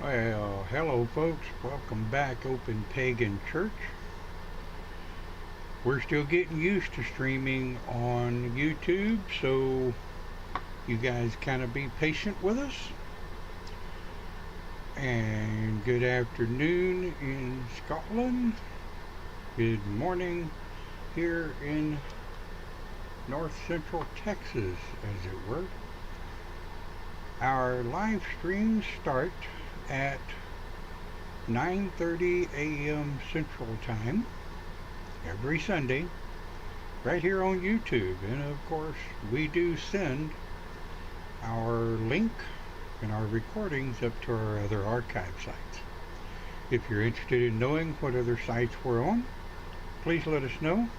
Well, hello folks. Welcome back, Open Pagan Church. We're still getting used to streaming on YouTube, so you guys kind of be patient with us. And good afternoon in Scotland. Good morning here in North Central Texas, as it were. Our live streams start at 9:30 a.m. Central Time every Sunday right here on YouTube. And of course, we do send our link and our recordings up to our other archive sites. If you're interested in knowing what other sites we're on, please let us know.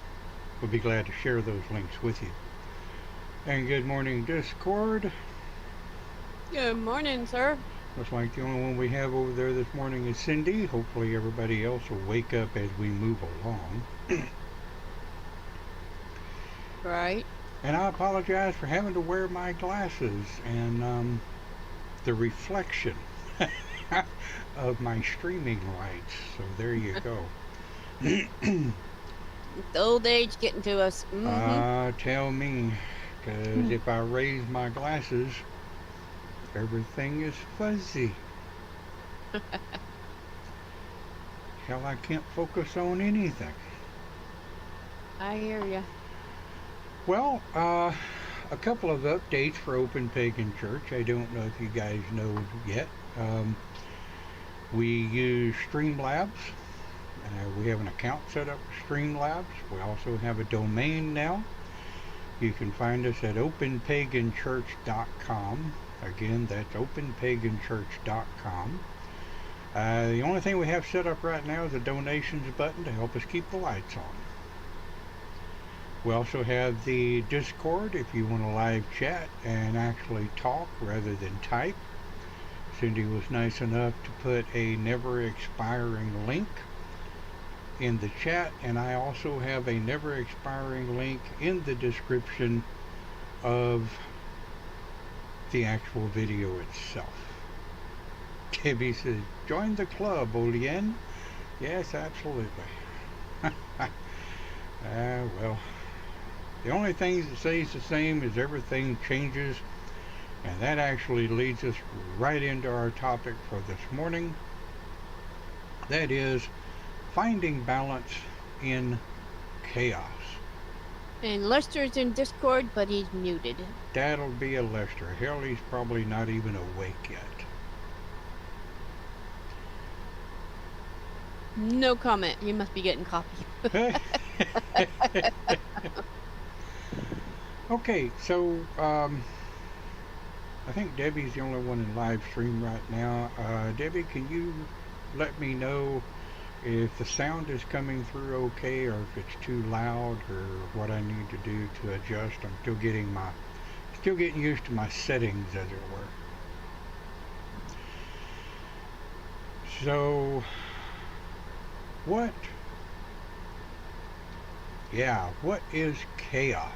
We'll be glad to share those links with you. And good morning, Discord. Good morning, sir. Looks like the only one we have over there this morning is Cindy. Hopefully everybody else will wake up as we move along. Right. And I apologize for having to wear my glasses and the reflection of my streaming lights. So there you go. The old age getting to us. Tell me, because if I raise my glasses, everything is fuzzy. Hell, I can't focus on anything. I hear ya. Well, a couple of updates for Open Pagan Church. I don't know if you guys know yet. We use Streamlabs. We have an account set up for Streamlabs. We also have a domain now. You can find us at openpaganchurch.com. Again, that's openpaganchurch.com. The only thing we have set up right now is a donations button to help us keep the lights on. We also have the Discord if you want to live chat and actually talk rather than type. Cindy was nice enough to put a never expiring link in the chat, and I also have a never expiring link in the description of the actual video itself. Debbie says, join the club, Olien. Yes, absolutely. Well, the only thing that stays the same is everything changes, and that actually leads us right into our topic for this morning. That is finding balance in chaos. And Lester's in Discord, but he's muted. That'll be a Lester. Hell, he's probably not even awake yet. No comment. He must be getting coffee. Okay, so I think Debbie's the only one in live stream right now. Debbie, can you let me know if the sound is coming through okay, or if it's too loud, or what I need to do to adjust? I'm still getting used to my settings, as it were. So, what is chaos?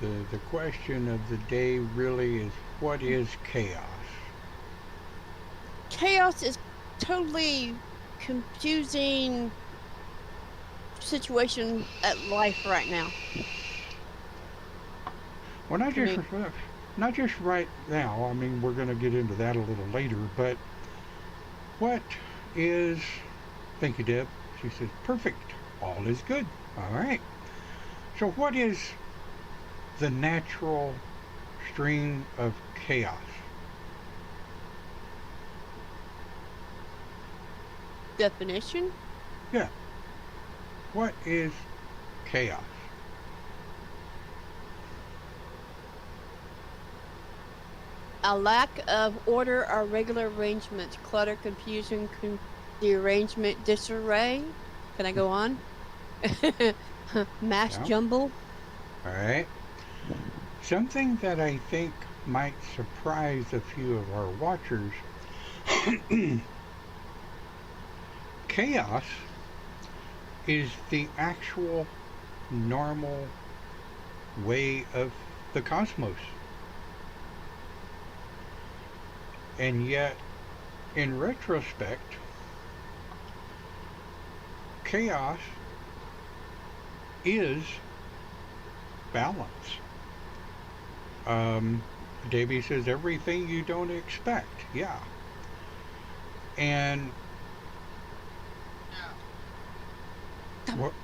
The question of the day really is, what is chaos? Chaos is totally confusing situation at life right now. Well, not just right now. I mean, we're going to get into that a little later. But what is? Thank you, Deb. She says, perfect. All is good. All right. So, what is the natural stream of chaos? Definition? Yeah. What is chaos? A lack of order or regular arrangements, clutter, confusion, derangement, disarray. Can I go on? Mass jumble. All right. Something that I think might surprise a few of our watchers. Chaos is the actual normal way of the cosmos. And yet, in retrospect, chaos is balance. Um, Davy says everything you don't expect. Yeah. And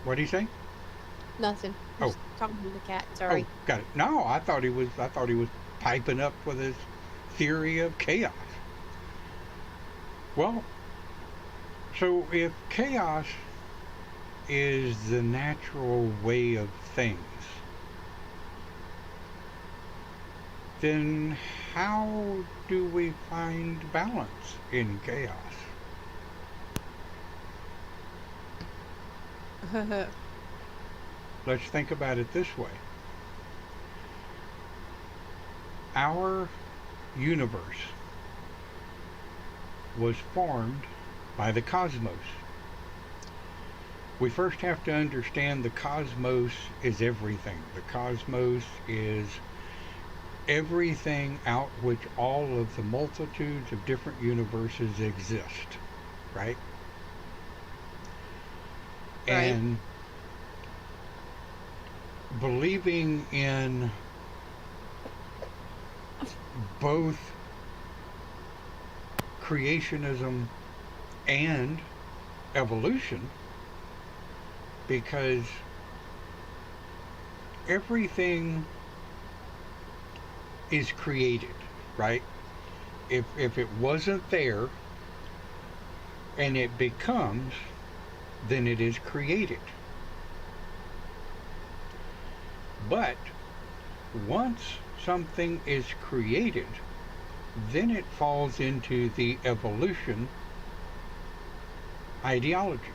what do you say? Nothing. Oh, Just talking to the cat. oh, Sorry. got it. No, I thought he was piping up with his theory of chaos. Well, so if chaos is the natural way of things, then how do we find balance in chaos? Let's think about it this way. Our universe was formed by the cosmos. We first have to understand the cosmos is everything. The cosmos is everything out which all of the multitudes of different universes exist, right? Right. And believing in both creationism and evolution, because everything is created, right? If it wasn't there and it becomes, then it is created. But once something is created, then it falls into the evolution ideology.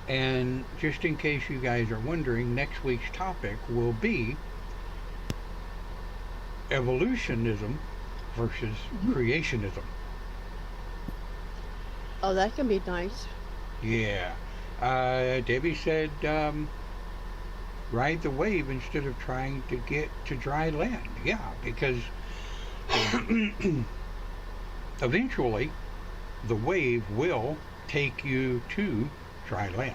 And just in case you guys are wondering, next week's topic will be evolutionism versus creationism. Oh, that can be nice. Yeah. Debbie said, ride the wave instead of trying to get to dry land. Yeah, because eventually the wave will take you to dry land.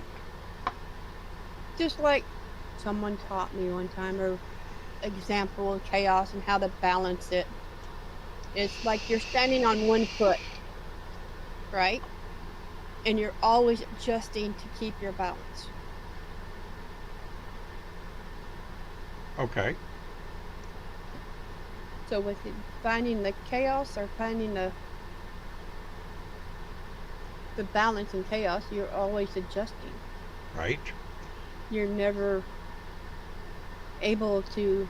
Just like someone taught me one time, or example of chaos and how to balance it. It's like you're standing on one foot, right? And you're always adjusting to keep your balance. Okay. So with finding the chaos or finding the balance in chaos, you're always adjusting. Right. You're never able to,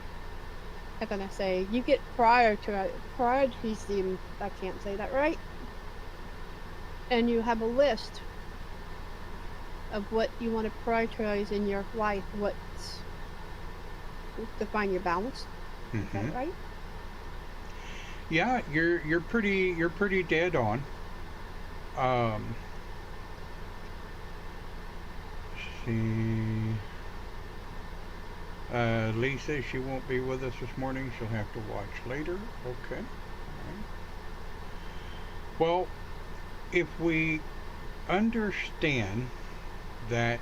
how can I say, you get prioritism, I can't say that right. And you have a list of what you want to prioritize in your life, what's to find your balance. Is that right? Yeah, you're pretty dead on. Um, see. Lee says she won't be with us this morning. She'll have to watch later. Okay. All right. Well, if we understand that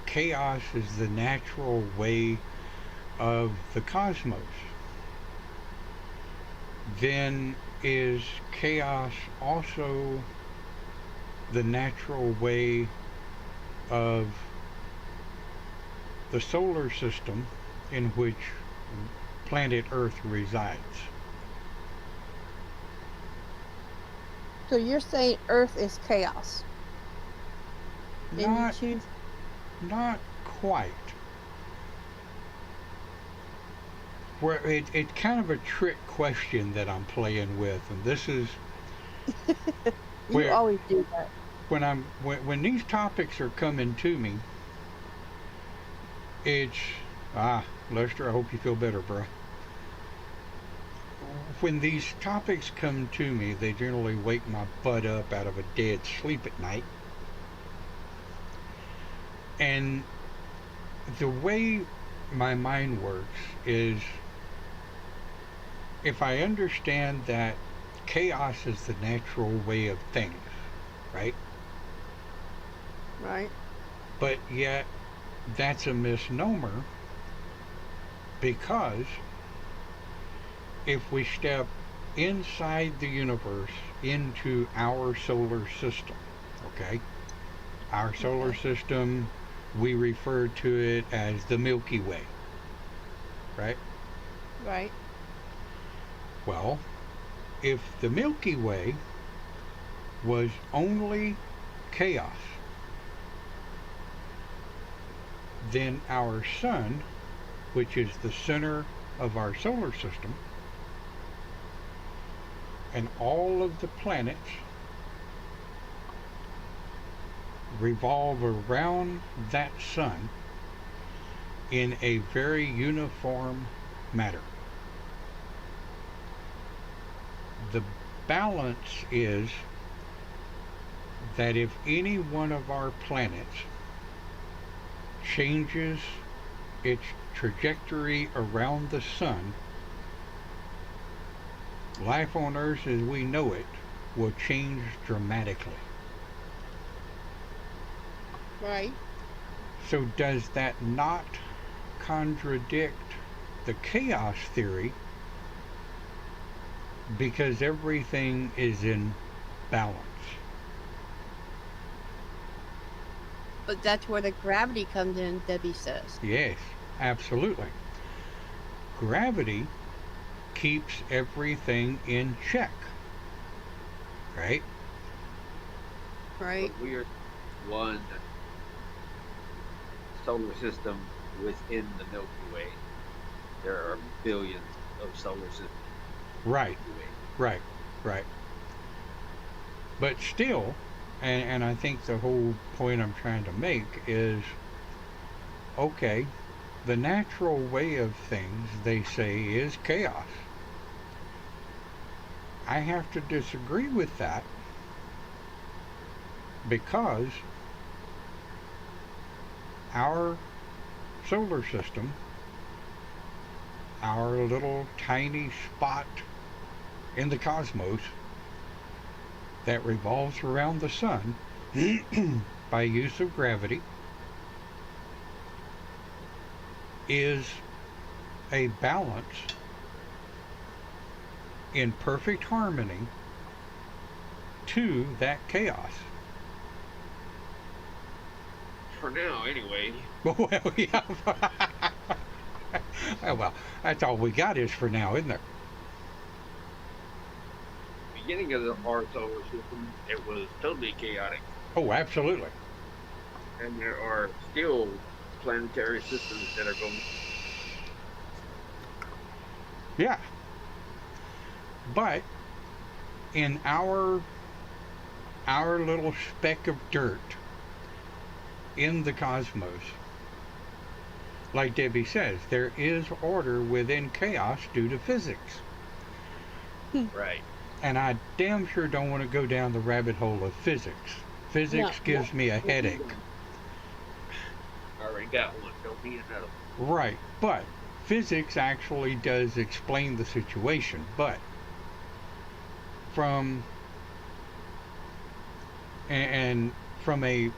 chaos is the natural way of the cosmos, then is chaos also the natural way of the solar system in which planet Earth resides? So you're saying Earth is chaos? Not quite. Where it's kind of a trick question that I'm playing with, and this is you always do that. When these topics are coming to me, it's Lester, I hope you feel better, bro. When these topics come to me, they generally wake my butt up out of a dead sleep at night. And the way my mind works is if I understand that chaos is the natural way of things, right? Right. But yet, that's a misnomer because if we step inside the universe into our solar system, okay? Our solar Okay. system, we refer to it as the Milky Way, right? Right. Well, if the Milky Way was only chaos, then our sun, which is the center of our solar system, and all of the planets revolve around that sun in a very uniform manner. The balance is that if any one of our planets changes its trajectory around the sun, life on Earth as we know it will change dramatically. Right. So, does that not contradict the chaos theory because everything is in balance? But that's where the gravity comes in, Debbie says. Yes, absolutely. Gravity keeps everything in check, right? Right. But we are one solar system within the Milky Way. There are billions of solar systems Right, in the Milky Way. right, right. But still, and I think the whole point I'm trying to make is okay, the natural way of things, they say, is chaos. I have to disagree with that because our solar system, our little tiny spot in the cosmos that revolves around the sun by use of gravity, is a balance in perfect harmony to that chaos. For now, anyway. Well, yeah. Oh, well, that's all we got is for now, isn't there? Beginning of our solar system, it was totally chaotic, Oh, absolutely. and there are still planetary systems that are going. Yeah. But in our little speck of dirt in the cosmos, like Debbie says, there is order within chaos due to physics. Right. And I damn sure don't want to go down the rabbit hole of physics. Physics No. gives me a headache. I already got one. Don't need another. Right. But physics actually does explain the situation. But from and from a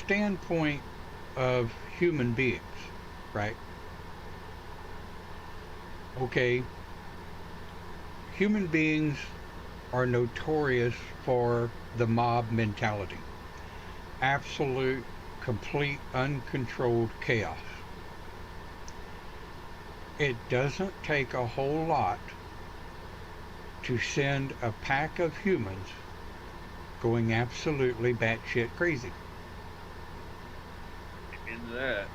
standpoint of human beings, right? Okay, human beings are notorious for the mob mentality. Absolute, complete, uncontrolled chaos. It doesn't take a whole lot to send a pack of humans going absolutely batshit crazy. Into that.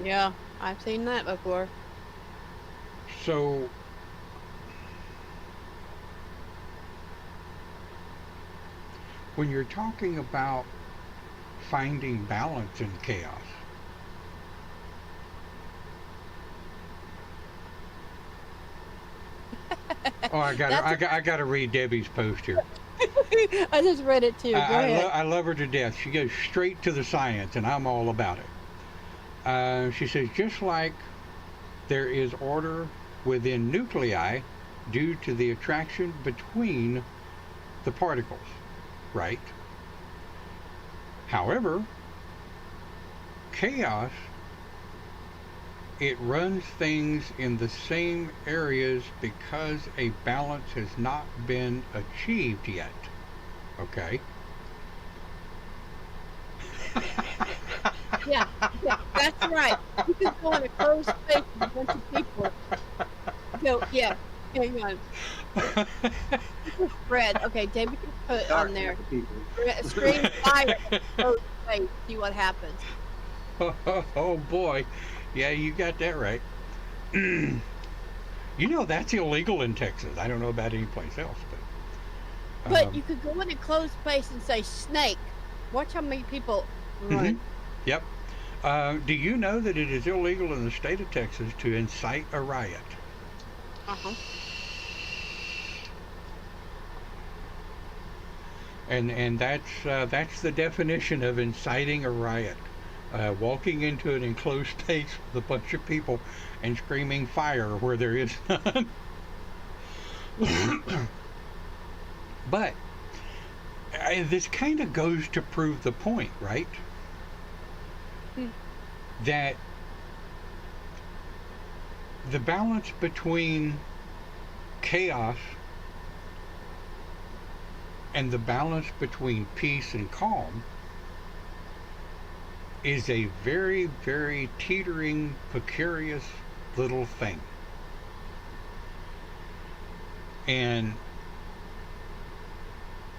Yeah, I've seen that before. So, when you're talking about finding balance in chaos, oh, I got to read Debbie's post here. I just read it too. Go ahead. I love her to death. She goes straight to the science, and I'm all about it. She says, just like there is order within nuclei due to the attraction between the particles, right? However, chaos, it runs things in the same areas because a balance has not been achieved yet. Okay? Yeah, yeah, that's right. You can go in a closed space with a bunch of people. Go, yeah, hang on. This is Fred. Okay, David can put on Dark there. people. Scream fire in a closed space. See what happens. Oh boy. Yeah, you got that right. You know, that's illegal in Texas. I don't know about any place else, but. But you could go in a closed space and say snake. Watch how many people run. Yep. Do you know that it is illegal in the state of Texas to incite a riot? Uh-huh. And that's the definition of inciting a riot. Walking into an enclosed space with a bunch of people and screaming fire where there is none. But this kind of goes to prove the point, right? That the balance between chaos and the balance between peace and calm is a very, very teetering, precarious little thing. And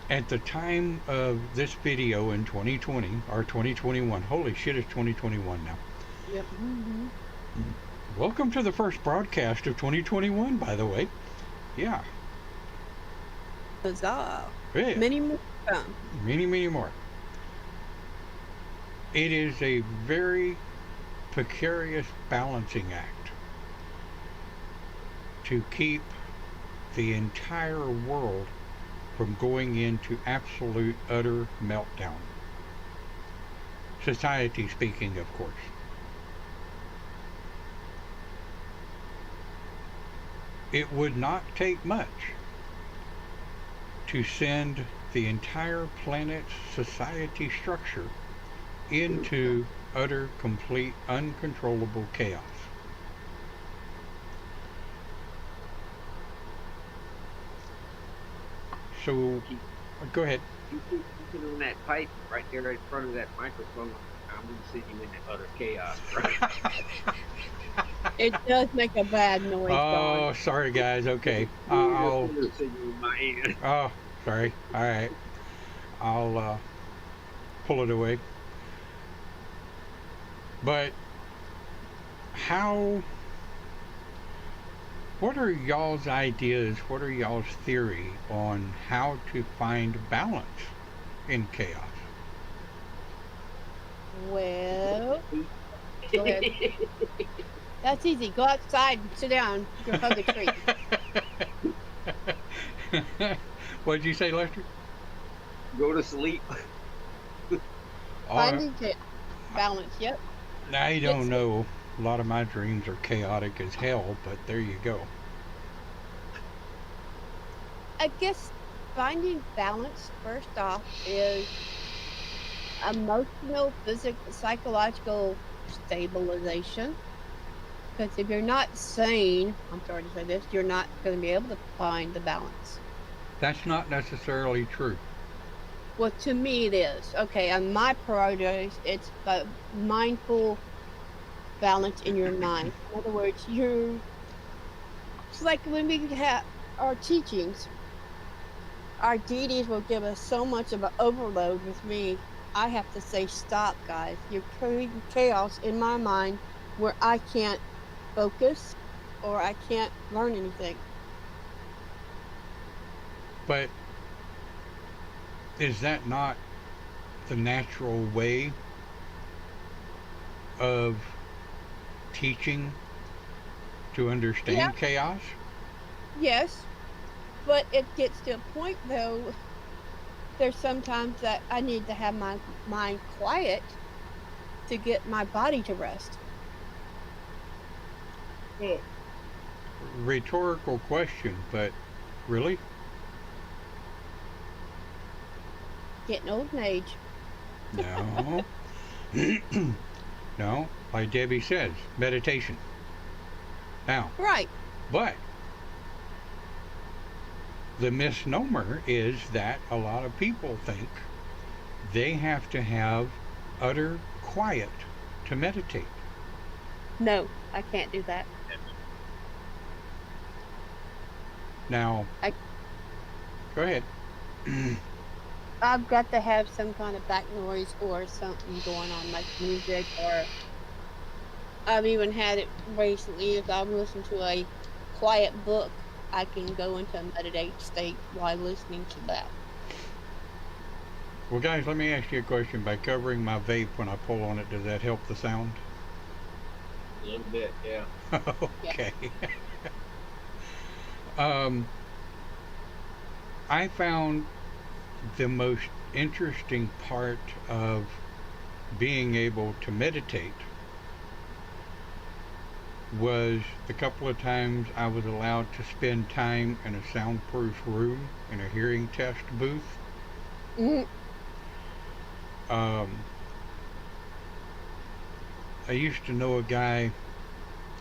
at the time of this video in 2020 or 2021, holy shit, it's 2021 now. Yep. Mm-hmm. Welcome to the first broadcast of 2021, by the way. Yeah. Huzzah. Yeah. Many more to come. Many, many more. It is a very precarious balancing act to keep the entire world from going into absolute, utter meltdown. Society speaking, of course. It would not take much to send the entire planet's society structure into utter, complete, uncontrollable chaos. So, go ahead. You keep on that pipe right there in front of that microphone. I'm going to see you in that utter chaos. Right? It does make a bad noise. Oh, sorry guys. Okay. I'll. My Oh, sorry. All right. I'll pull it away. But how? What are y'all's ideas? What are y'all's theory on how to find balance in chaos? Well, go ahead. That's easy. Go outside and sit down. Go hug a tree. What did you say, Lester? Go to sleep. Finding balance. Yep. I don't know. A lot of my dreams are chaotic as hell, but there you go. I guess finding balance, first off, is emotional, physical, psychological stabilization. Because if you're not sane, I'm sorry to say this, you're not going to be able to find the balance. That's not necessarily true. Well, to me it is. Okay, on my priorities, it's the mindful balance in your mind. In other words, it's like when we have our teachings, our deities will give us so much of an overload. With me, I have to say, stop, guys. You're creating chaos in my mind where I can't focus or I can't learn anything. But is that not the natural way of teaching to understand chaos? Yes, but it gets to a point, though, there's sometimes that I need to have my mind quiet to get my body to rest. rhetorical question, but really? Getting old in age. No. No, like Debbie says, meditation. Now, Right. but the misnomer is that a lot of people think they have to have utter quiet to meditate. No, I can't do that. Now, I- go ahead. I've got to have some kind of back noise or something going on, like music, or I've even had it recently. If I'm listening to a quiet book, I can go into a meditative state while listening to that. Well, guys, let me ask you a question. By covering my vape when I pull on it, does that help the sound? A little bit, yeah. Okay. um, I found the most interesting part of being able to meditate was the couple of times I was allowed to spend time in a soundproof room in a hearing test booth. Mhm. I used to know a guy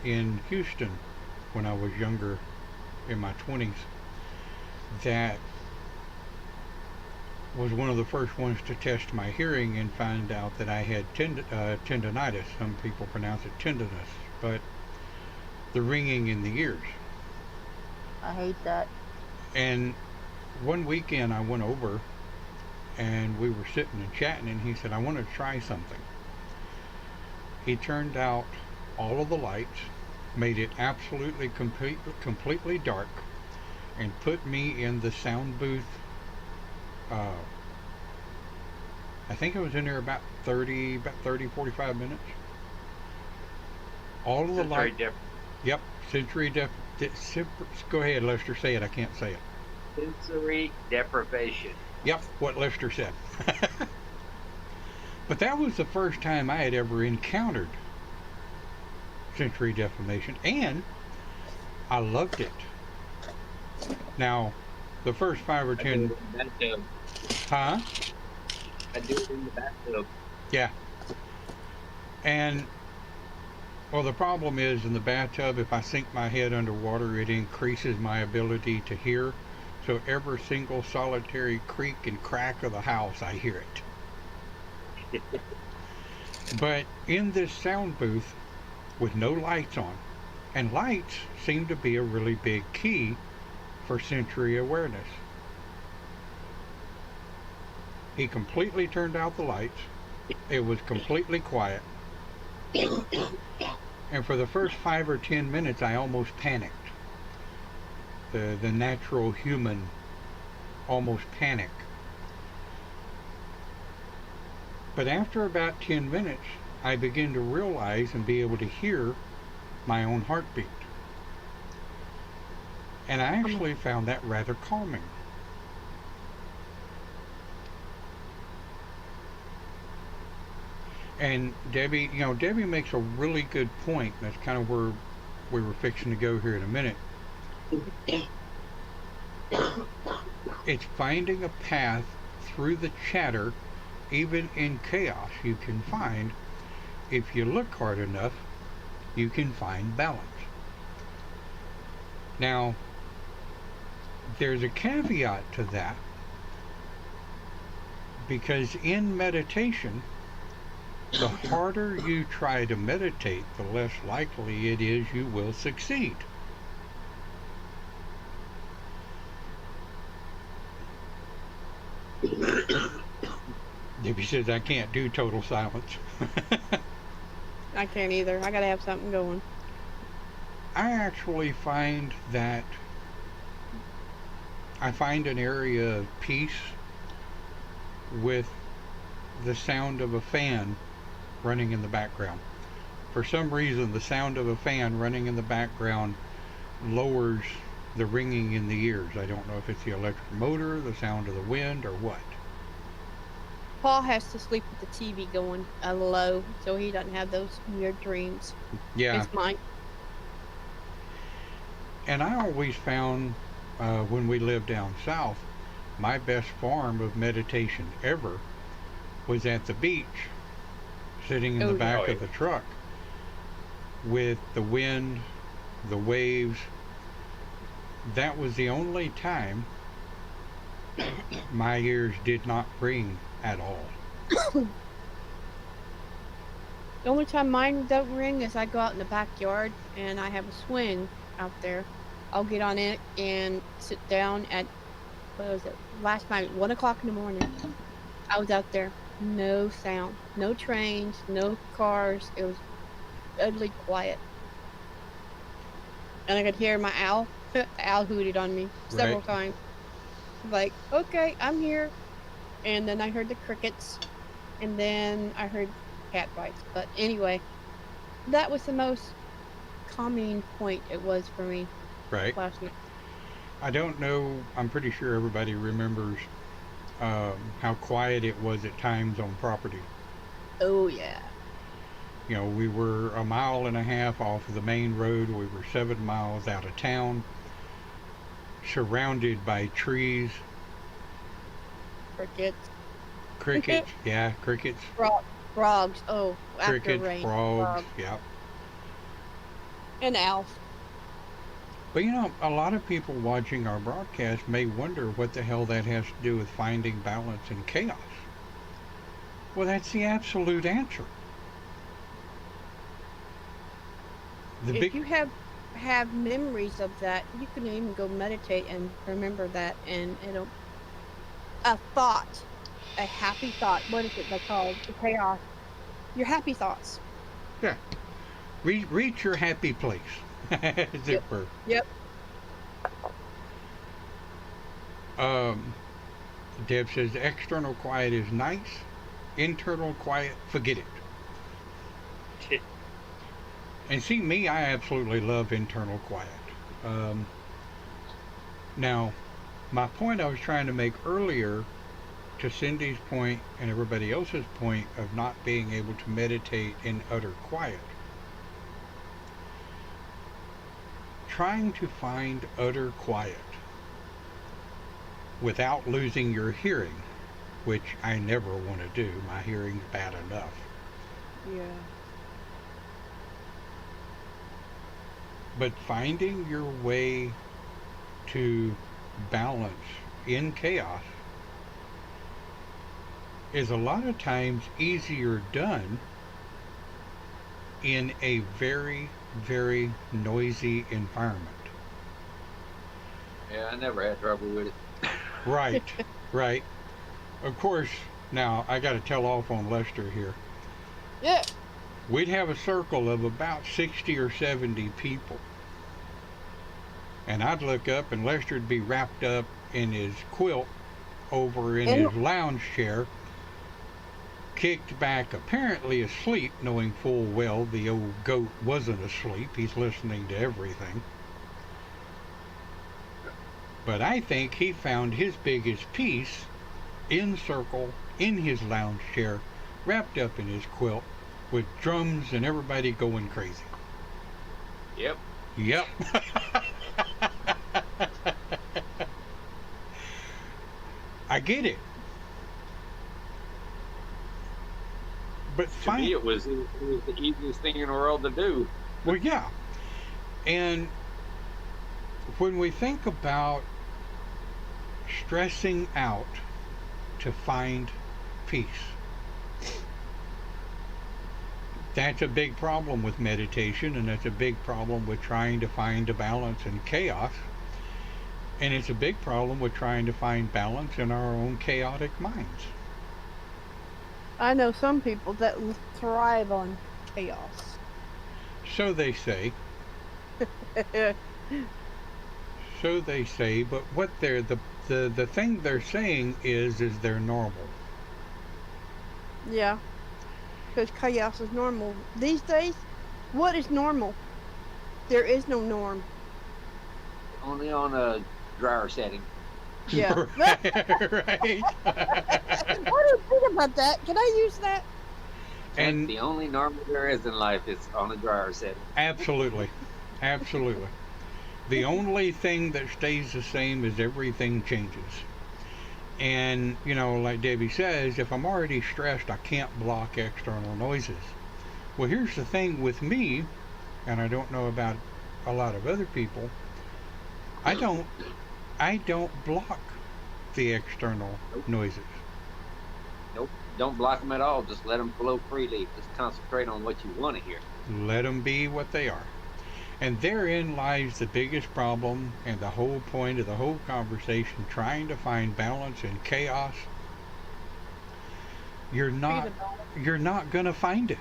in Houston when I was younger, in my 20s, that was one of the first ones to test my hearing and find out that I had tendonitis. Some people pronounce it tendinous, but the ringing in the ears. I hate that. And one weekend I went over and we were sitting and chatting, and he said, I want to try something. He turned out all of the lights, made it absolutely completely dark, and put me in the sound booth. I think I was in there about 30, 45 minutes. All of the It's very lights. different. Yep, go ahead, Lester, say it. I can't say it. Sensory deprivation. Yep, what Lester said. But that was the first time I had ever encountered sensory deprivation, and I loved it. Now, the first 5 or I do 10, it in the bathtub. huh? I do it in the bathtub. Yeah. And, well, the problem is in the bathtub, if I sink my head underwater, it increases my ability to hear. So every single solitary creak and crack of the house, I hear it. But in this sound booth with no lights on, and lights seem to be a really big key for sensory awareness. He completely turned out the lights. It was completely quiet. And for the first 5 or 10 minutes, I almost panicked. The natural human almost panic. But after about 10 minutes, I began to realize and be able to hear my own heartbeat. And I actually found that rather calming. And Debbie, Debbie makes a really good point. That's kind of where we were fixing to go here in a minute. It's finding a path through the chatter, even in chaos. You can find, if you look hard enough, you can find balance. Now, there's a caveat to that, because in meditation, the harder you try to meditate, the less likely it is you will succeed. Debbie says, I can't do total silence. I can't either. I gotta have something going. I actually find that I find an area of peace with the sound of a fan running in the background. For some reason, the sound of a fan running in the background lowers the ringing in the ears. I don't know if it's the electric motor, the sound of the wind, or what. Paul has to sleep with the TV going low, so he doesn't have those weird dreams. Yeah. It's mine. And I always found when we lived down south, my best form of meditation ever was at the beach, sitting in the Oh, yeah. back Oh, of the truck with the wind, the waves. That was the only time my ears did not ring at all. The only time mine don't ring is I go out in the backyard and I have a swing out there. I'll get on it and sit down at, what was it, last night, 1 o'clock in the morning. I was out there, no sound, no trains, no cars. It was utterly quiet. And I could hear my owl. The owl hooted on me several Right. times. Like, okay, I'm here. And then I heard the crickets. And then I heard cat bites. But anyway, that was the most calming point it was for me Right. last night. I don't know. I'm pretty sure everybody remembers how quiet it was at times on property. Oh, yeah. You know, we were a mile and a half off of the main road. We were 7 miles out of town, surrounded by trees, Crickets. crickets. Yeah, crickets, Frogs. Oh, after crickets, rain. frogs. Yeah. And owls. But you know, a lot of people watching our broadcast may wonder what the hell that has to do with finding balance in chaos. Well, that's the absolute answer. The If big you have memories of that, you can even go meditate and remember that, and it'll a thought, a happy thought. What is it they call it? The chaos? Your happy thoughts. yeah, reach your happy place. As it Yep. were. Yep. Deb says external quiet is nice, internal quiet, forget it. And see, me, I absolutely love internal quiet. Now, my point I was trying to make earlier, to Cindy's point and everybody else's point of not being able to meditate in utter quiet, trying to find utter quiet without losing your hearing, which I never want to do. My hearing's bad enough. Yeah. But finding your way to balance in chaos is a lot of times easier done in a very, very noisy environment. Yeah, I never had trouble with it. Right, right. Of course, now I got to tell off on Lester here. Yeah. We'd have a circle of about 60 or 70 people. And I'd look up and Lester'd be wrapped up in his quilt over in his lounge chair, kicked back, apparently asleep, knowing full well the old goat wasn't asleep. He's listening to everything. But I think he found his biggest peace in circle, in his lounge chair, wrapped up in his quilt, with drums and everybody going crazy. Yep. Yep. I get it. But To me, it was the easiest thing in the world to do. well, yeah. And when we think about stressing out to find peace, that's a big problem with meditation, and that's a big problem with trying to find a balance in chaos. And it's a big problem with trying to find balance in our own chaotic minds. I know some people that thrive on chaos. So they say. So they say, but what they're the thing they're saying is they're normal. Yeah. Because chaos is normal. These days, what is normal? There is no norm. Only on a dryer setting. Yeah. Right. What do you think about that? Can I use that? And the only normal there is in life is on a dryer setting. absolutely. Absolutely. The only thing that stays the same is everything changes. And, like Debbie says, if I'm already stressed, I can't block external noises. Well, here's the thing with me, and I don't know about a lot of other people, I don't block the external noises. Nope. Don't block them at all. Just let them flow freely. Just concentrate on what you want to hear. Let them be what they are. And therein lies the biggest problem and the whole point of the whole conversation, trying to find balance in chaos. You're not going to find it.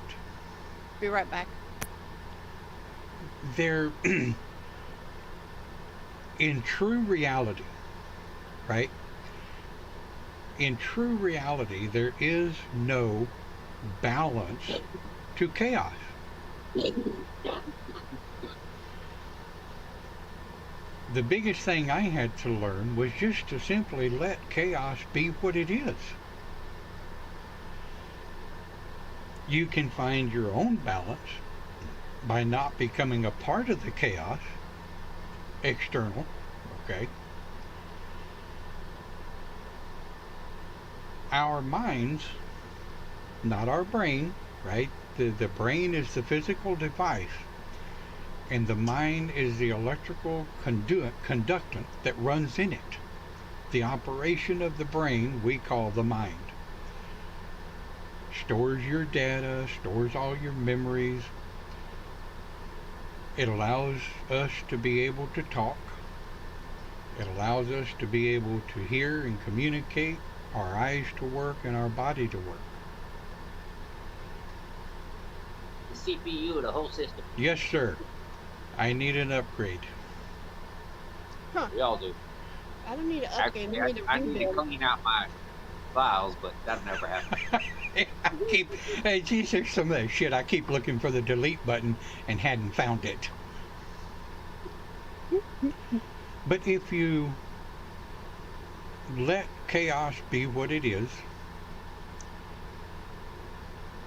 Be right back. There in true reality, right? In true reality, there is no balance to chaos. The biggest thing I had to learn was just to simply let chaos be what it is. You can find your own balance by not becoming a part of the chaos, external, okay? Our minds, not our brain, right? The brain is the physical device, and the mind is the electrical conductant that runs in it. The operation of the brain we call the mind. Stores your data, stores all your memories. It allows us to be able to talk. It allows us to be able to hear and communicate, our eyes to work, and our body to work. The CPU of the whole system. Yes, sir. I need an upgrade. Huh. We all do. I don't need an upgrade. Actually, I need to clean out my files, but that'll never happen. Hey, geez, there's some of that shit. I keep looking for the delete button and hadn't found it. But if you let chaos be what it is,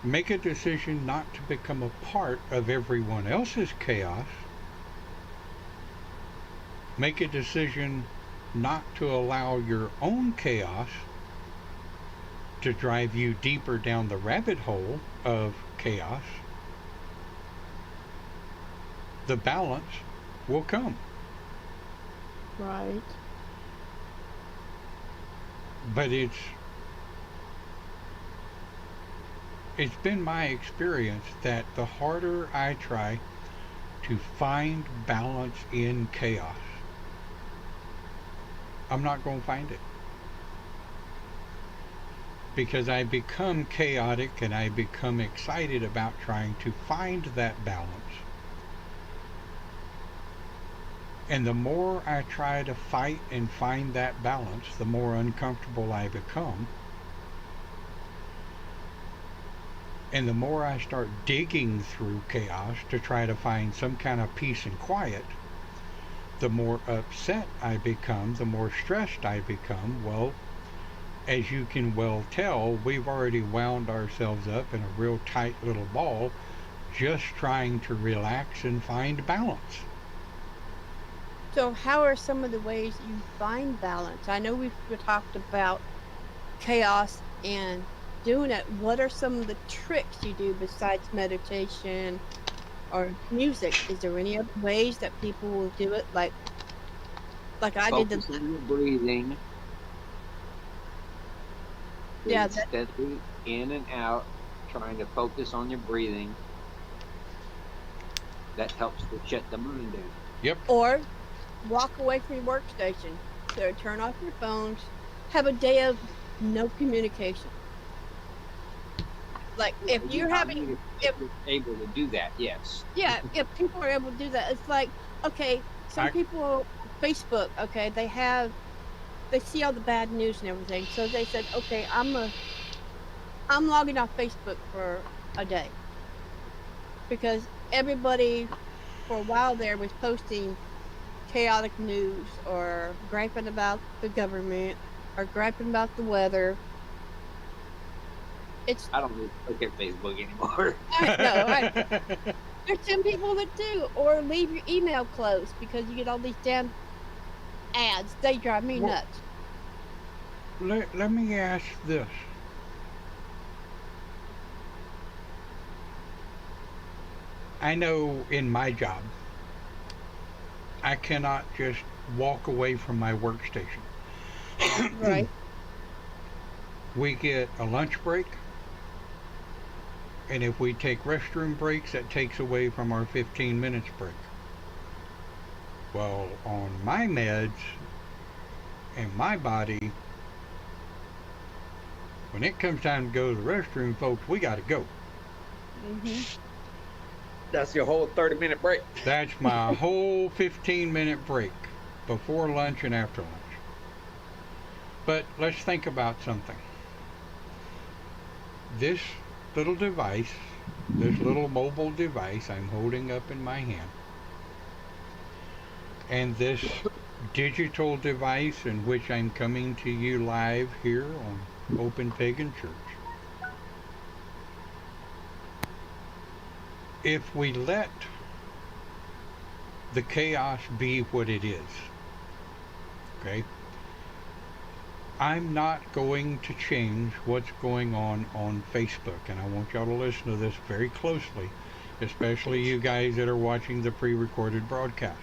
make a decision not to become a part of everyone else's chaos, make a decision not to allow your own chaos to drive you deeper down the rabbit hole of chaos, the balance will come. Right. But it's been my experience that the harder I try to find balance in chaos, I'm not going to find it. Because I become chaotic and I become excited about trying to find that balance. And the more I try to fight and find that balance, the more uncomfortable I become. And the more I start digging through chaos to try to find some kind of peace and quiet, the more upset I become, the more stressed I become. Well, as you can well tell, we've already wound ourselves up in a real tight little ball just trying to relax and find balance. So how are some of the ways you find balance? I know we've talked about chaos and doing it. What are some of the tricks you do besides meditation or music? Is there any other ways that people will do it? Like I did Focus on your breathing. Yeah, Steadily in and out, trying to focus on your breathing. That helps to shut the mind down. Yep. Or walk away from your workstation. So turn off your phones. Have a day of no communication. Like if you're having, if you're able to do that, yes. Yeah, if people are able to do that, it's like, okay, some people, Facebook, okay, they see all the bad news and everything. So they said, okay, I'm logging off Facebook for a day. Because everybody for a while there was posting chaotic news or griping about the government or griping about the weather. I don't really look at Facebook anymore. I know. There's some people that do, or leave your email closed because you get all these damn ads. They drive me Well, nuts. let me ask this. I know in my job, I cannot just walk away from my workstation. Right. We get a lunch break, and if we take restroom breaks, that takes away from our 15 minutes break. Well, on my meds and my body, when it comes time to go to the restroom, folks, we got to go. That's your whole 30-minute break. That's my whole 15-minute break before lunch and after lunch. But let's think about something. This little device, this little mobile device I'm holding up in my hand, and this digital device in which I'm coming to you live here on Open Pagan Church. If we let the chaos be what it is, okay, I'm not going to change what's going on Facebook, and I want y'all to listen to this very closely, especially you guys that are watching the pre-recorded broadcast.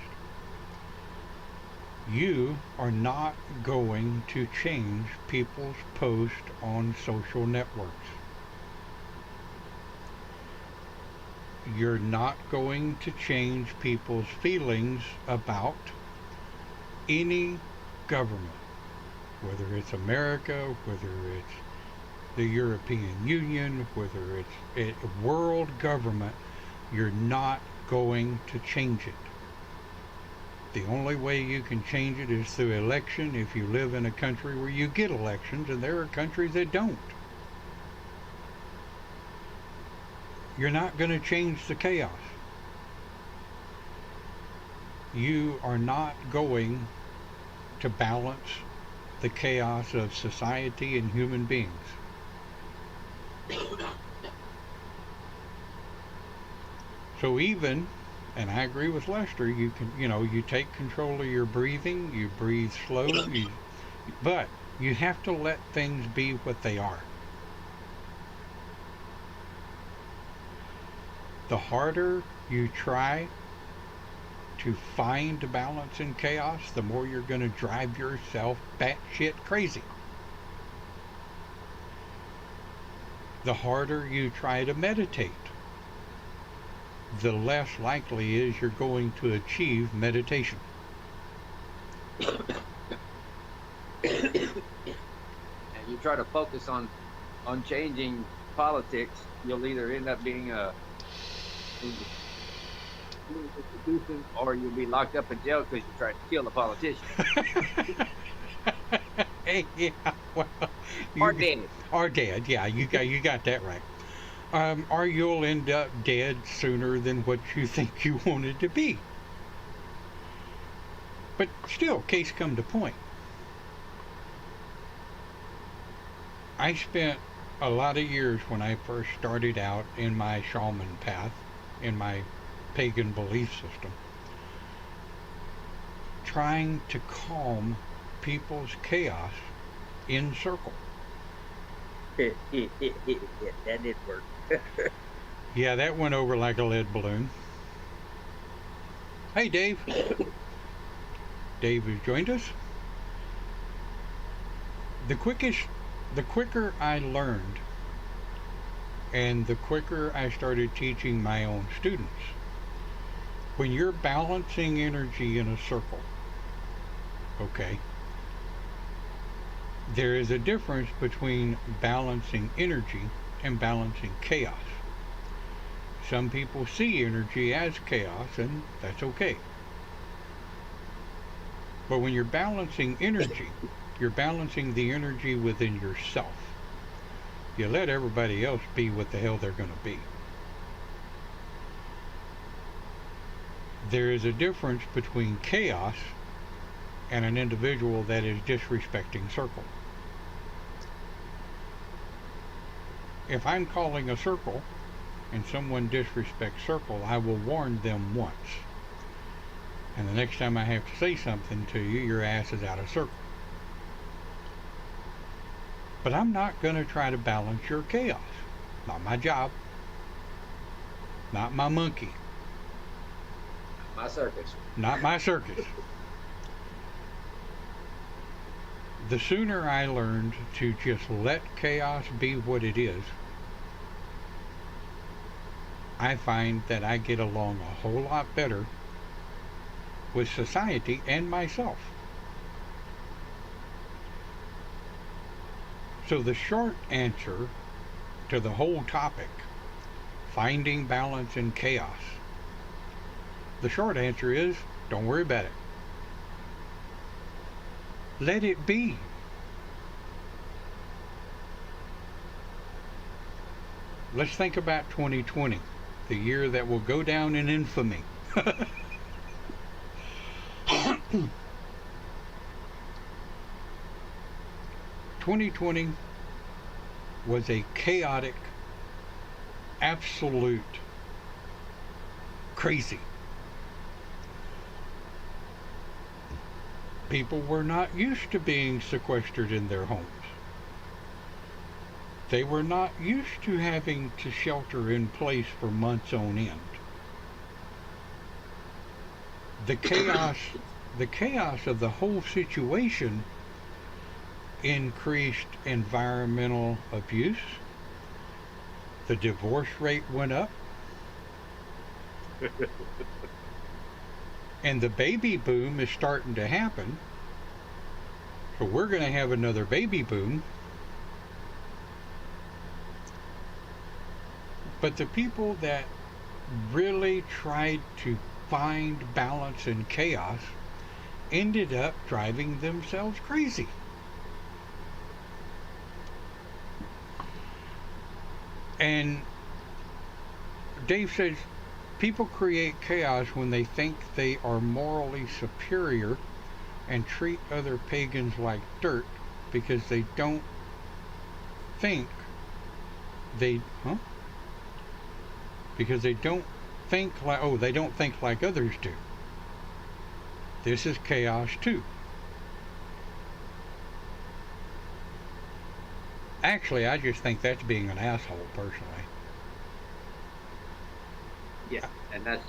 You are not going to change people's posts on social networks. You're not going to change people's feelings about any government, whether it's America, whether it's the European Union, whether it's a world government. You're not going to change it. The only way you can change it is through election if you live in a country where you get elections, and there are countries that don't. You're not going to change the chaos. You are not going to balance the chaos of society and human beings. So even, and I agree with Lester, you can, you take control of your breathing, you breathe slow, but you have to let things be what they are. The harder you try to find balance in chaos, the more you're going to drive yourself batshit crazy. The harder you try to meditate, the less likely is you're going to achieve meditation. And you try to focus on changing politics, you'll either end up being a institution, or you'll be locked up in jail because you tried to kill a politician. Hey, yeah, well, Or dead. Or dead, yeah, you got that right. Or you'll end up dead sooner than what you think you wanted to be. But still, case come to point. I spent a lot of years when I first started out in my shaman path, in my pagan belief system, trying to calm people's chaos in circle. That didn't work. Yeah, that went over like a lead balloon. Hey, Dave. Dave has joined us. The quicker I learned, and the quicker I started teaching my own students, when you're balancing energy in a circle, okay, there is a difference between balancing energy and balancing chaos. Some people see energy as chaos, and that's okay. But when you're balancing energy, you're balancing the energy within yourself. You let everybody else be what the hell they're going to be. There is a difference between chaos and an individual that is disrespecting circle. If I'm calling a circle and someone disrespects circle, I will warn them once. And the next time I have to say something to you, your ass is out of circle. But I'm not going to try to balance your chaos. Not my job. Not my monkey. My circus. Not my circus. The sooner I learned to just let chaos be what it is, I find that I get along a whole lot better with society and myself. So the short answer to the whole topic, finding balance in chaos, the short answer is, don't worry about it. Let it be. Let's think about 2020, the year that will go down in infamy. 2020 was a chaotic, absolute crazy. People were not used to being sequestered in their homes. They were not used to having to shelter in place for months on end. The chaos of the whole situation increased environmental abuse. The divorce rate went up. And the baby boom is starting to happen. So we're going to have another baby boom. But the people that really tried to find balance in chaos ended up driving themselves crazy. And Dave says people create chaos when they think they are morally superior and treat other pagans like dirt because they don't think because they don't think like they don't think like others do. This is chaos too. Actually, I just think that's being an asshole, personally. Yeah, and that's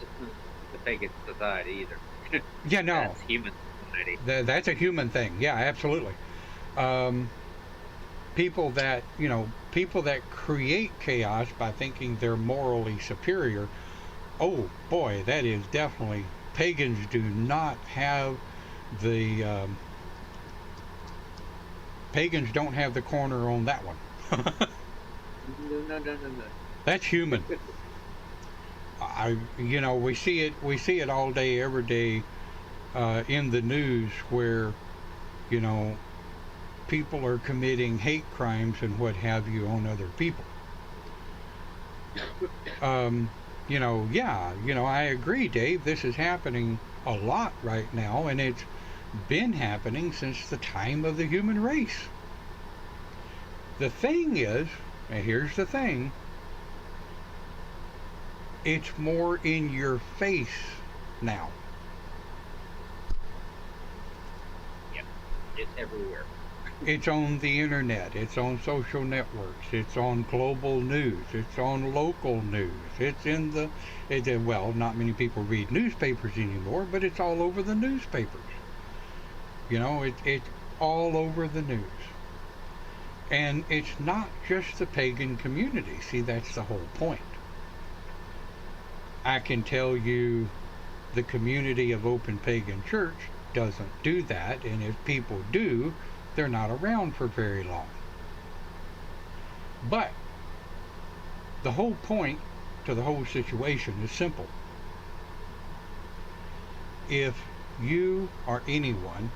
the pagan society either. Yeah, no. That's human society. That's a human thing. Yeah, absolutely. People that create chaos by thinking they're morally superior. Oh boy, that is definitely, pagans do not have the pagans don't have the corner on that one. No. That's human. We see it all day, every day, in the news where, people are committing hate crimes and what have you on other people. I agree, Dave. This is happening a lot right now, and it's been happening since the time of the human race. The thing is, and here's the thing, it's more in your face now. Yep, it's everywhere. It's on the internet, it's on social networks, it's on global news, it's on local news, not many people read newspapers anymore, but it's all over the newspapers. It's all over the news. And it's not just the pagan community. See, that's the whole point. I can tell you the community of Open Pagan Church doesn't do that, and if people do, they're not around for very long. But the whole point to the whole situation is simple. If you or anyone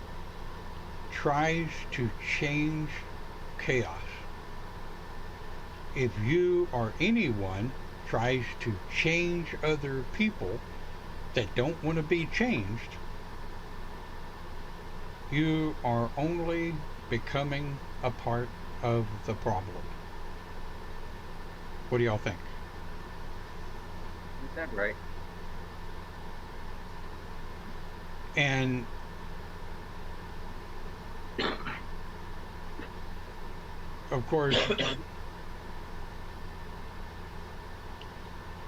tries to change chaos, if you or anyone tries to change other people that don't want to be changed, you are only becoming a part of the problem. What do y'all think? 100% right. And of course,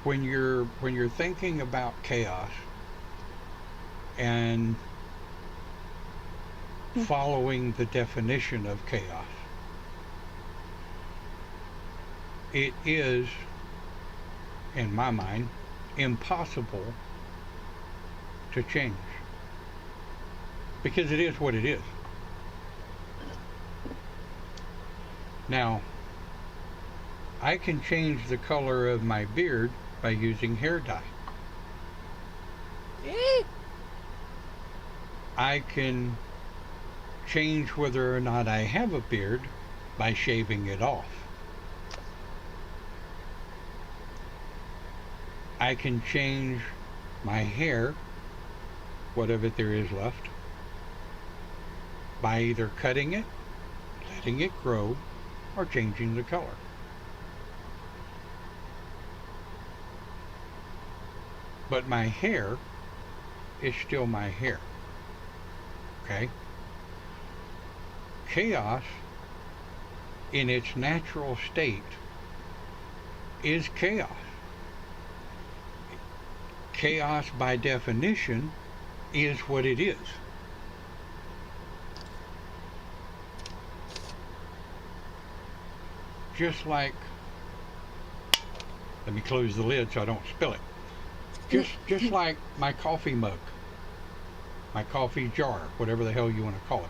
when you're thinking about chaos and following the definition of chaos, it is, in my mind, impossible to change, because it is what it is. Now, I can change the color of my beard by using hair dye. I can change whether or not I have a beard by shaving it off. I can change my hair, whatever there is left, by either cutting it, letting it grow, or changing the color. But my hair is still my hair. Okay? Chaos in its natural state is chaos. Chaos by definition is what it is. Just like, let me close the lid so I don't spill it. Just like my coffee mug, my coffee jar, whatever the hell you want to call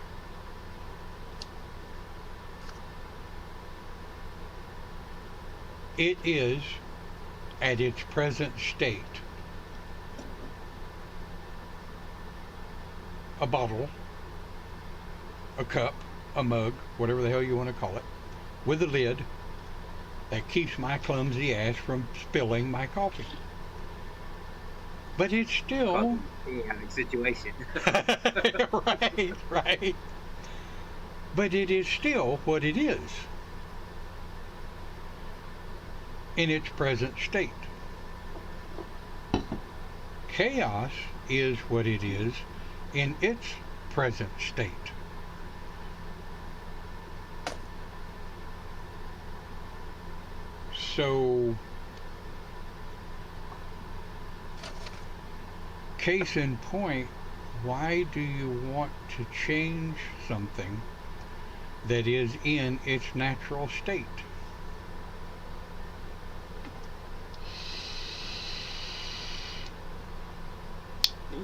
it. It is, at its present state, a bottle, a cup, a mug, whatever the hell you want to call it, with a lid that keeps my clumsy ass from spilling my coffee. But it's still chaotic situation. right. But it is still what it is in its present state. Chaos is what it is in its present state. So, case in point, why do you want to change something that is in its natural state?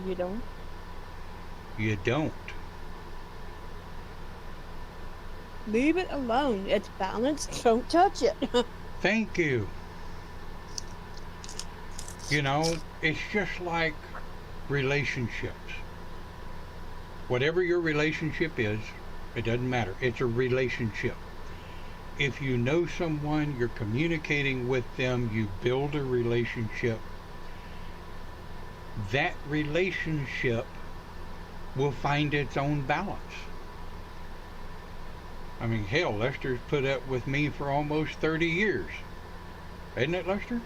You don't? You don't. Leave it alone. It's balanced. Don't touch it. Thank you. You know, it's just like relationships. Whatever your relationship is, it doesn't matter. It's a relationship. If you know someone, you're communicating with them, you build a relationship, that relationship will find its own balance. I mean, hell, Lester's put up with me for almost 30 years. Isn't it, Lester?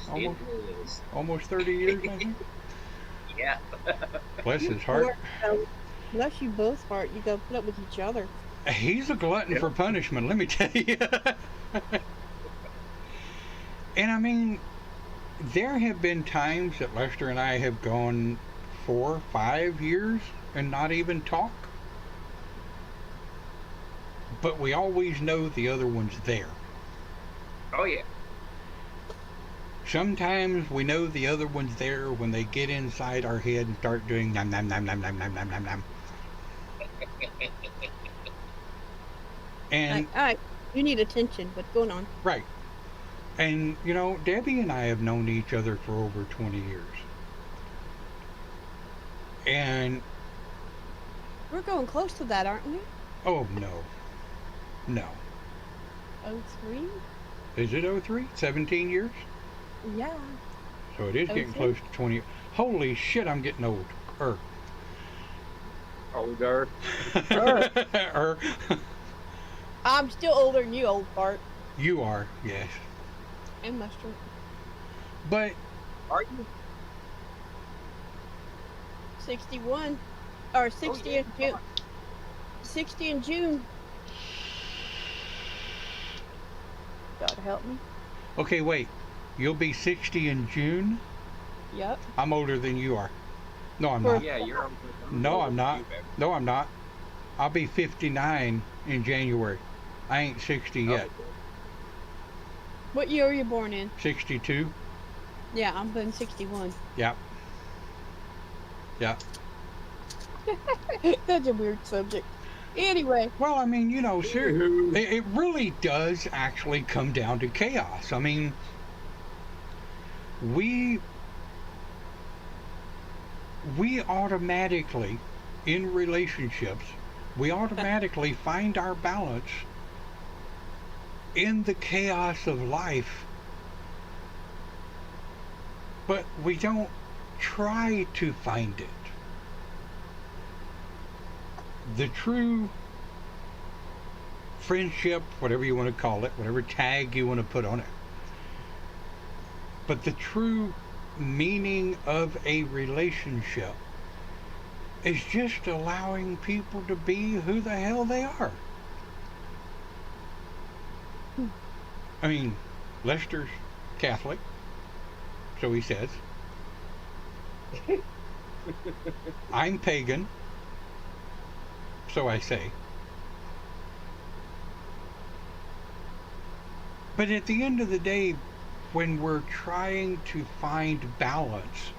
Almost 30 years, I think. Yeah. Bless his heart. Bless you both heart. You go put up with each other. He's a glutton for punishment, let me tell you. And I mean, there have been times that Lester and I have gone 4 or 5 years and not even talk. But we always know the other one's there. Oh, yeah. Sometimes we know the other one's there when they get inside our head and start doing nom nom nom nom nom nom nom nom nom. And All right, you need attention. What's going on? right. And you know, Debbie and I have known each other for over 20 years. And We're going close to that, aren't we? oh no. No. 03? Is it 03? 17 years? Yeah. So it is getting 03? close to 20. Holy shit, I'm getting old. Older. I'm still older than you, old fart. You are, yes. And mustard. But Are you? 61 or 60 yeah, in June. 60 in June. God help me. Okay, wait. You'll be 60 in June? Yep. I'm older than you are. No, I'm For not. Yeah, you're No, older I'm than not. you, baby. No, I'm not. I'll be 59 in January. I ain't 60 yet. Okay. what year are you born in? 62? Yeah, I'm born 61. Yep. Yep. That's a weird subject. Anyway, Well, I mean, Anywho, it really does actually come down to chaos. I mean, we automatically, in relationships, we automatically find our balance in the chaos of life, but we don't try to find it. The true friendship, whatever you want to call it, whatever tag you want to put on it, but the true meaning of a relationship is just allowing people to be who the hell they are. I mean, Lester's Catholic, so he says. I'm pagan, so I say. But at the end of the day, when we're trying to find balance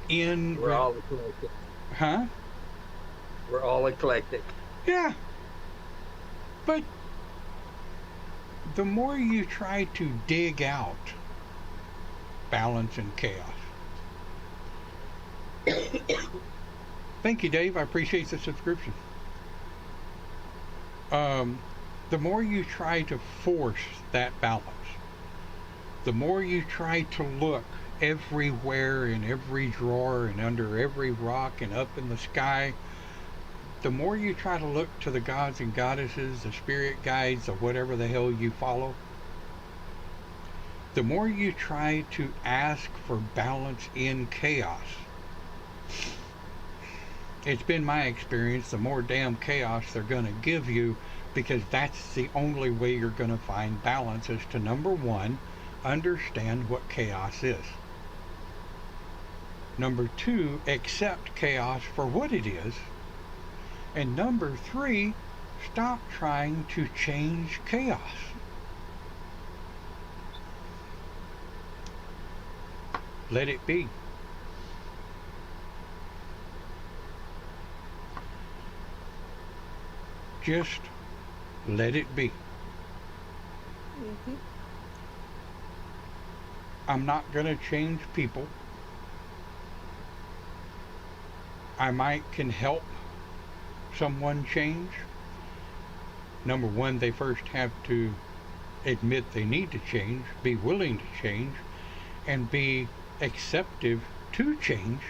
in... we're all eclectic. Huh? We're all eclectic. Yeah. But the more you try to dig out balance and chaos. Thank you, Dave. I appreciate the subscription. The more you try to force that balance, the more you try to look everywhere, in every drawer and under every rock and up in the sky, the more you try to look to the gods and goddesses, the spirit guides, or whatever the hell you follow, the more you try to ask for balance in chaos. It's been my experience, the more damn chaos they're going to give you, because that's the only way you're going to find balance, is to, number one, understand what chaos is. Number two, accept chaos for what it is. And number three, stop trying to change chaos. Let it be. Just let it be. mm-hmm. I'm not going to change people. I might can help someone change. Number one, they first have to admit they need to change, be willing to change, and be acceptive to change.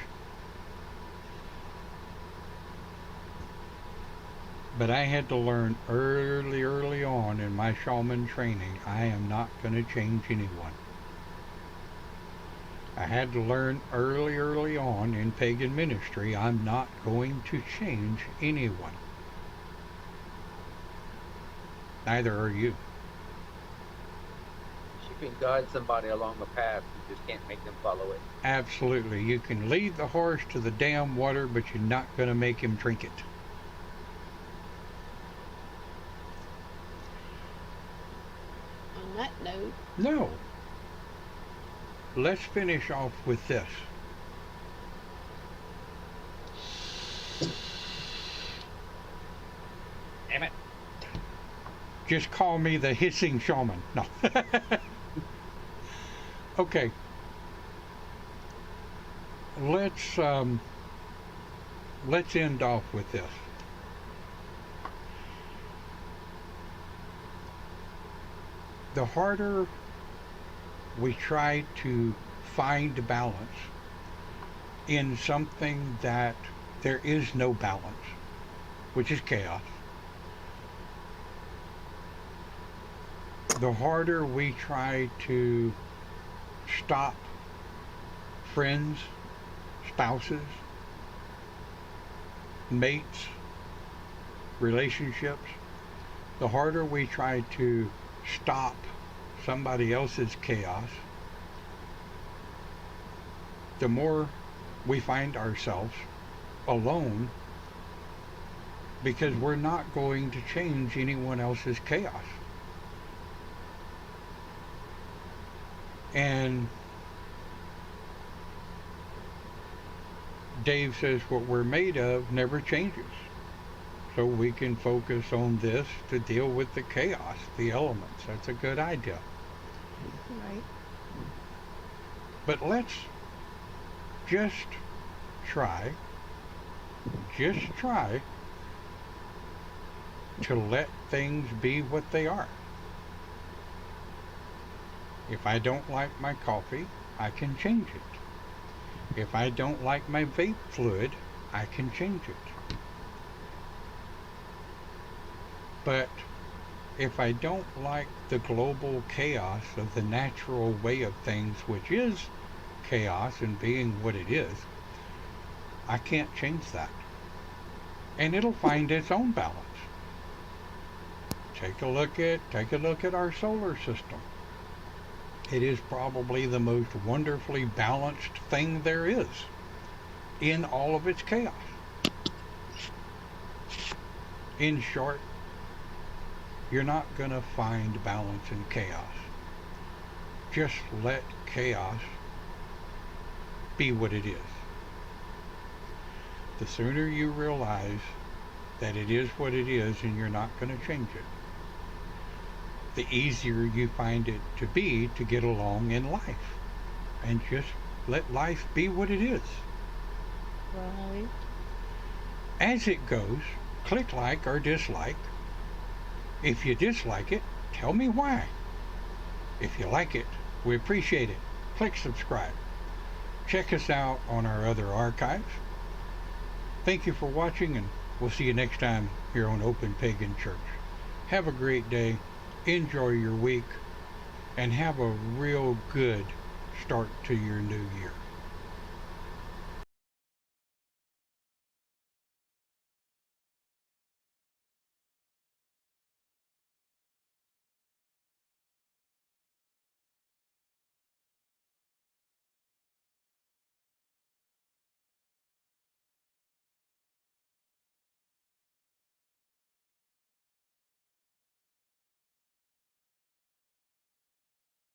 But I had to learn early on in my shaman training, I am not going to change anyone. I had to learn early on in pagan ministry, I'm not going to change anyone. Neither are you. You can guide somebody along a path, you just can't make them follow it. Absolutely. You can lead the horse to the damn water, but you're not going to make him drink it. On that note, No. Let's finish off with this. Damn it. Just call me the hissing shaman. No. Okay. Let's end off with this. The harder we try to find balance in something that there is no balance, which is chaos, the harder we try to stop friends, spouses, mates, relationships, the harder we try to stop somebody else's chaos, the more we find ourselves alone, because we're not going to change anyone else's chaos. And Dave says what we're made of never changes. So we can focus on this to deal with the chaos, the elements. That's a good idea. Right. But let's just try to let things be what they are. If I don't like my coffee, I can change it. If I don't like my vape fluid, I can change it. But if I don't like the global chaos of the natural way of things, which is chaos and being what it is, I can't change that. And it'll find its own balance. Take a look at our solar system. It is probably the most wonderfully balanced thing there is in all of its chaos. In short, you're not going to find balance in chaos. Just let chaos be what it is. The sooner you realize that it is what it is and you're not going to change it, the easier you find it to be to get along in life. And just let life be what it is. Right. As it goes, click like or dislike. If you dislike it, tell me why. If you like it, we appreciate it. Click subscribe. Check us out on our other archives. Thank you for watching, and we'll see you next time here on Open Pagan Church. Have a great day. Enjoy your week, and have a real good start to your new year.